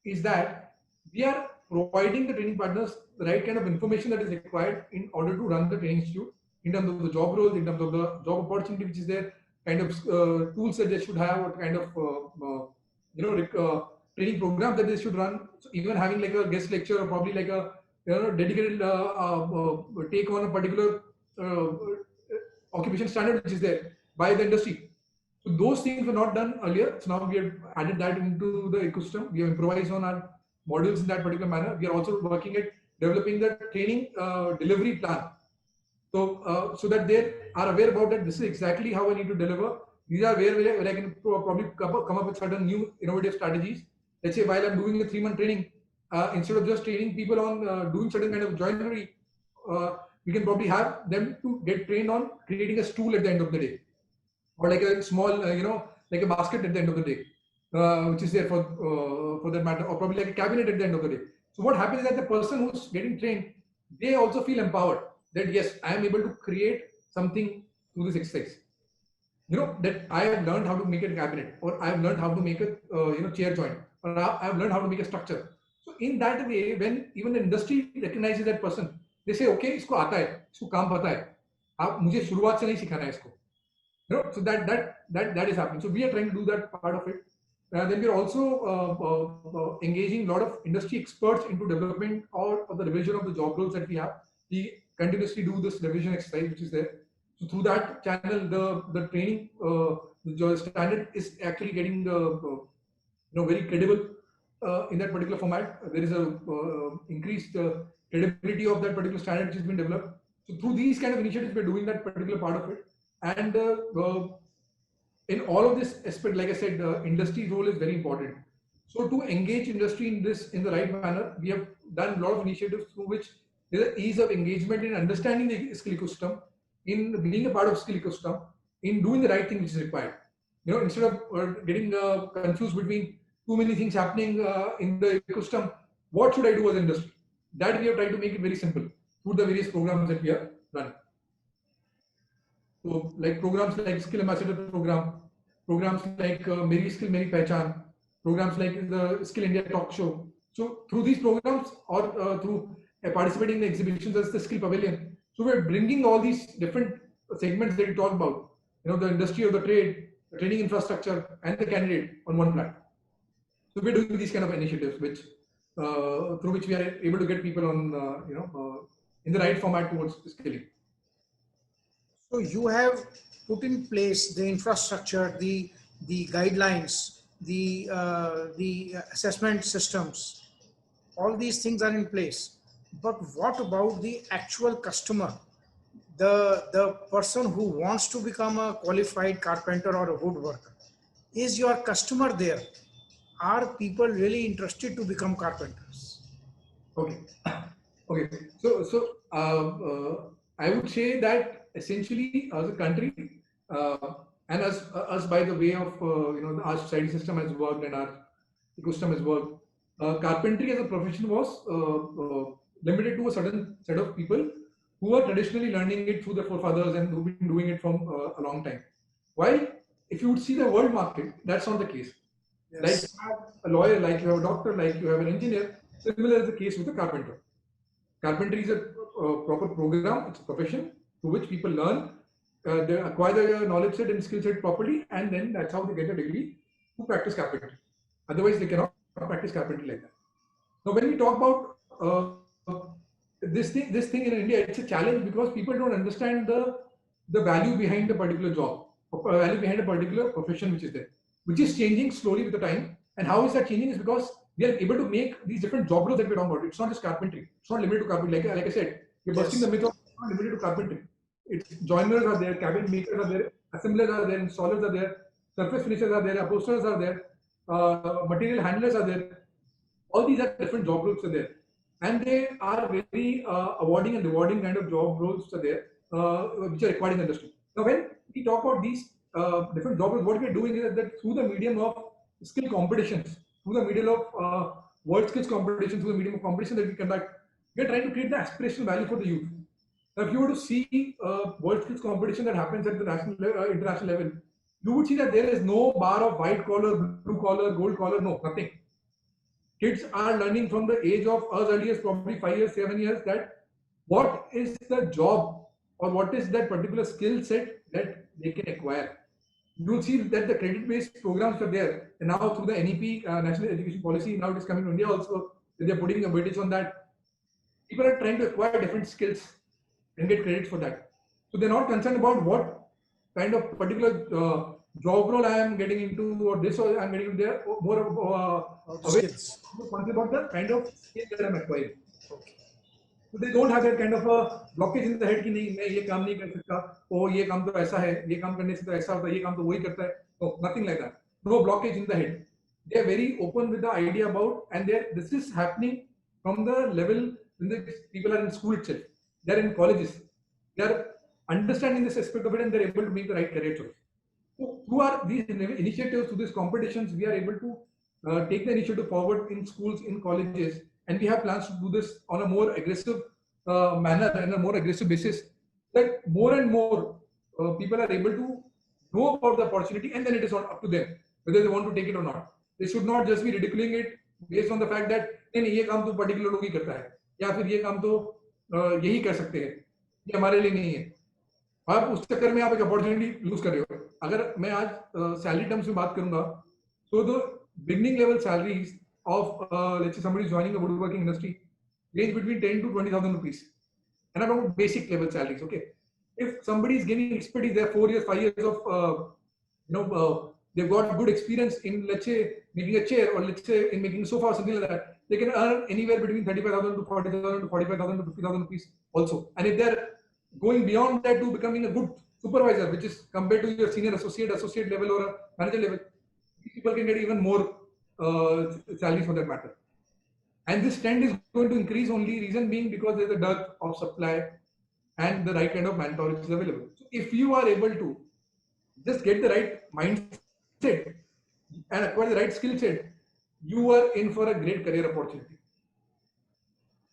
is that we are providing the training partners the right kind of information that is required in order to run the training institute, in terms of the job roles, in terms of the job opportunity which is there, kind of tools that they should have, what kind of training program that they should run. So even having like a guest lecture or probably like a dedicated take on a particular occupation standard which is there by the industry. So those things were not done earlier. So now we have added that into the ecosystem. We have improvised on our modules in that particular manner. We are also working at developing the training delivery plan. So that they are aware about that. This is exactly how I need to deliver. These are where I can probably come up with certain new innovative strategies. Let's say while I'm doing a 3-month training, instead of just training people on doing certain kind of joinery, we can probably have them to get trained on creating a stool at the end of the day, or like a small, like a basket at the end of the day, which is there for that matter, or probably like a cabinet at the end of the day. So what happens is that the person who's getting trained, they also feel empowered that yes, I am able to create something through this exercise. That I have learned how to make a cabinet, or I have learned how to make a chair joint, or I have learned how to make a structure. So in that way, when even the industry recognizes that person, they say, okay, इसको आता है, इसको काम पता है, आप मुझे शुरुआत से नहीं सिखाना है इसको. So that is happening. So we are trying to do that part of it. Then we are also engaging a lot of industry experts into development or the revision of the job roles that we have. We continuously do this revision exercise, which is there. So through that channel, the training, the standard is actually getting very credible in that particular format. There is a increased credibility of that particular standard which has been developed. So through these kind of initiatives, we're doing that particular part of it. And in all of this aspect, like I said, the industry role is very important. So to engage industry in this in the right manner, we have done a lot of initiatives through which there is ease of engagement in understanding the skill ecosystem, in being a part of skill ecosystem, in doing the right thing which is required. Instead of getting confused between too many things happening in the ecosystem, what should I do as an industry? That we have tried to make it very simple through the various programs that we have run. So like programs like Skill Ambassador program, programs like Meri Skill Meri Pehchan, programs like the Skill India Talk Show. So through these programs or through participating in the exhibitions as the Skill Pavilion, so we're bringing all these different segments that we talk about, the industry or the trade, the training infrastructure, and the candidate on one platform. So we're doing these kind of initiatives, which through which we are able to get people on, in the right format towards skilling. So you have put in place the infrastructure, the guidelines, the assessment systems. All these things are in place. But what about the actual customer, the person who wants to become a qualified carpenter or a woodworker? Is your customer there? Are people really interested to become carpenters? Okay. So I would say that essentially as a country and as us by the way of our society system has worked and our ecosystem has worked, carpentry as a profession was limited to a certain set of people who were traditionally learning it through their forefathers and who've been doing it from a long time. While if you would see the world market, that's not the case. Yes. Like you have a lawyer, like you have a doctor, like you have an engineer, similar is the case with a carpenter. Carpentry is a proper program, it's a profession through which people learn, they acquire the knowledge set and skill set properly, and then that's how they get a degree to practice carpentry. Otherwise, they cannot practice carpentry like that. Now, when we talk about this thing in India, it's a challenge because people don't understand the value behind a particular job, or value behind a particular profession which is there, which is changing slowly with the time. And how is that changing? Is because we are able to make these different job roles that we're talking about. It's not just carpentry. It's not limited to carpentry. Like I said, we're busting the myth of it's not limited to carpentry. It's joiners are there, cabinet makers are there, assemblers are there, installers are there, surface finishers are there, upholsterers are there, material handlers are there. All these are different job roles are there. And they are very awarding and rewarding kind of job roles are there, which are required in the industry. Now, when we talk about these different job roles, what we are doing is that through the medium of skill competitions, through the medium of world skills competition, through the medium of competition that we conduct, we are trying to create the aspirational value for the youth. Now, if you were to see world skills competition that happens at the international level, you would see that there is no bar of white collar, blue collar, gold collar, no, nothing. Kids are learning from the age of as early as probably 5 years, 7 years, that what is the job or what is that particular skill set that they can acquire. You'll see that the credit-based programs are there. And now through the NEP, National Education Policy, now it is coming to India also, they're putting a weightage on that. People are trying to acquire different skills and get credits for that. So they're not concerned about what kind of particular job role I am getting into, or this, or I'm getting into there, more skills. concerned about the kind of skill that I'm acquiring. Okay. So they don't have that kind of a blockage in the head कि नहीं मैं ये काम नहीं कर सकता, ओ ये काम तो ऐसा है, ये काम करने से तो ऐसा होता है, ये काम तो वही करता है. No, nothing like that. No blockage in the head. They are very open with the idea about, and this is happening from the level when the people are in school itself. They are in colleges. They are understanding this aspect of it, and they are able to make the right career choice. So through these initiatives, through these competitions, we are able to take the initiative forward in schools, in colleges, and we have plans to do this on a more aggressive manner and a more aggressive basis, that more and more people are able to know about the opportunity, and then it is not up to them whether they want to take it or not. They should not just be ridiculing it based on the fact that नहीं ये काम तो particular लोग ही करता है, या फिर ये काम तो यही कर सकते हैं, ये हमारे लिए नहीं है. आप उस चक्कर में आप एक अपॉर्चुनिटी लूज कर रहे हो. अगर मैं आज सैलरी टर्म्स में बात करूंगा, तो the beginning level salaries of let's say somebody is joining the woodworking industry range between 10 to 20,000 rupees, and I'm talking about basic level salaries. Okay, if somebody is gaining expertise there, 4 years, 5 years of they've got good experience in, let's say, making a chair, or let's say in making a sofa or something like that, they can earn anywhere between 35,000 to 40,000 to 45,000 to 50,000 rupees also. And if they're going beyond that to becoming a good supervisor, which is compared to your senior associate level or a manager level, these people can get even more salaries for that matter. And this trend is going to increase, only reason being because there's a dearth of supply and the right kind of manpower which is available. So if you are able to just get the right mindset and acquire the right skill set, you are in for a great career opportunity.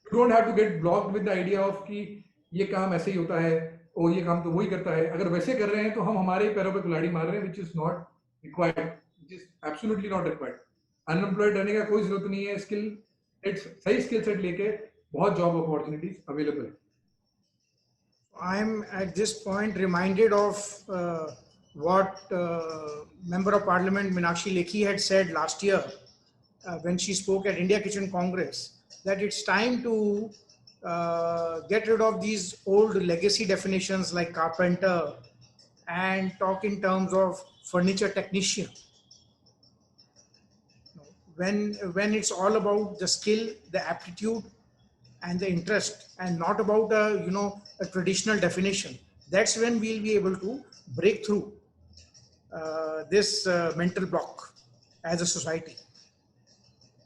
You don't have to get blocked with the idea of कि ये काम ऐसे ही होता है और ये काम तो वही करता है. अगर वैसे कर रहे हैं तो हम हमारे पैरों पे कुल्हाड़ी मार रहे हैं, which is not required, which is absolutely not required. Unemployed रहने का कोई जरूरत नहीं है. सही स्किल सेट लेके बहुत जॉब अपॉर्चुनिटीज अवेलेबल है. I am at this point reminded of what Member of Parliament Meenakshi Lekhi had said last year when she spoke at India Kitchen Congress, that it's time to get rid of these old legacy definitions like carpenter and talk in terms of furniture technician. When it's all about the skill, the aptitude, and the interest, and not about a traditional definition, that's when we'll be able to break through this mental block as a society.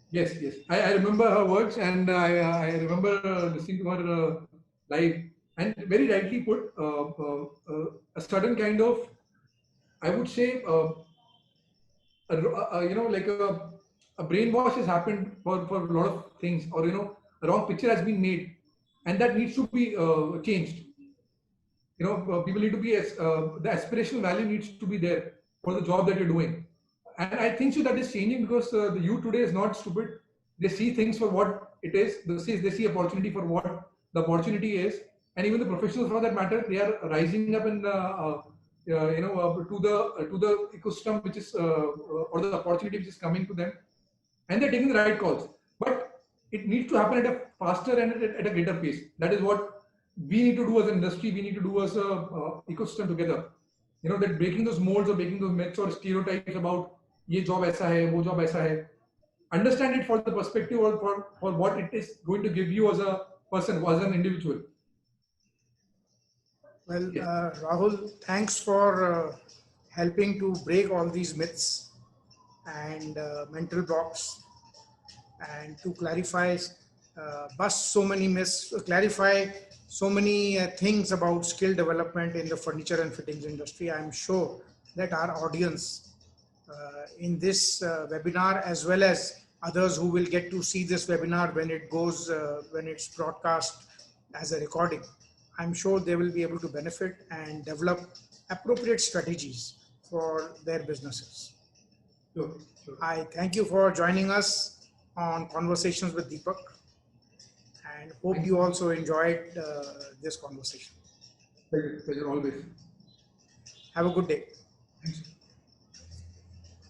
Yes. I remember her words, and I remember listening to her live, and very rightly put, a certain kind of, I would say, like a brainwash has happened for a lot of things, or a wrong picture has been made, and that needs to be changed. People need to be the aspirational value needs to be there for the job that you're doing, and I think so that is changing, because the youth today is not stupid. They see things for what it is. They see opportunity for what the opportunity is, and even the professionals, for that matter, they are rising up in to the ecosystem which is or the opportunity which is coming to them. And they're taking the right calls, but it needs to happen at a faster and at a greater pace. That is what we need to do as an industry. We need to do as a ecosystem together. That breaking those molds or breaking those myths or stereotypes about ये job ऐसा है, वो job ऐसा है. Understand it for the perspective or for what it is going to give you as a person, as an individual. Well, Rahul, thanks for helping to break all these myths and mental blocks, and to clarify, bust so many myths, clarify so many things about skill development in the furniture and fittings industry. I'm sure that our audience in this webinar, as well as others who will get to see this webinar when it goes, when it's broadcast as a recording. I'm sure they will be able to benefit and develop appropriate strategies for their businesses. Sure, sure. I thank you for joining us on Conversations with Deepak, and hope Thank you you. also enjoyed this conversation. Pleasure always. Have a good day. Thanks.